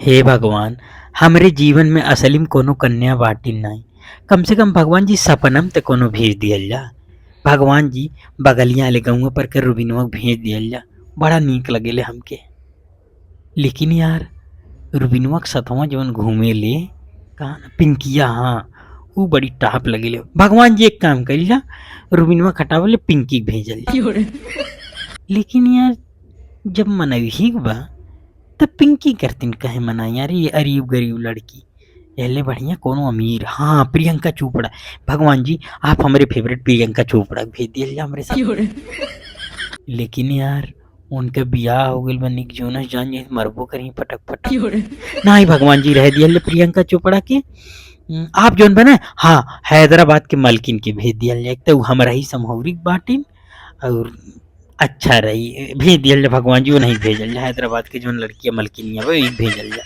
हे भगवान, हमरे जीवन में असली में कोनो कन्या बाटिन नाई। कम से कम भगवान जी सपनम ते कोनो भेज दियल जा। भगवान जी बगलिया ले गौवा पर के रुबिनवा के भेज दियल जा। बड़ा नीक लगेले हमके। लेकिन यार रुबिनवा के सथवा जवन घूमे ले कहा ना पिंकिया, हाँ ऊ बड़ी टाप लगेले। भगवान जी एक काम कइल जा, रुबिनवा के हटावे पिंकी के भेजल जा। लेकिन यार जब मनही बा तब पिंकी करतीन कहे मना यार, ये अरीब गरीब लड़की। एले बढ़िया कोनो अमीर, हाँ प्रियंका चोपड़ा। भगवान जी आप हमारे फेवरेट प्रियंका चोपड़ा के भेज दियल जा हमरे साथ। लेकिन यार उनके बियाह हो गइल बा निक जोनस, जान जाई मरबो करी पटक पटक। नहीं भगवान जी रह दियल प्रियंका चोपड़ा के। आप जोन बने हाँ हैदराबाद के मालकिन के भेज दियल जाए, तो हमारा ही समहौरी बाटिन और अच्छा रही। भेज दियल जा भगवान जी, वो नहीं भेजल जा हैदराबाद के जोन लड़की मलकिनिया वही भेजल जा।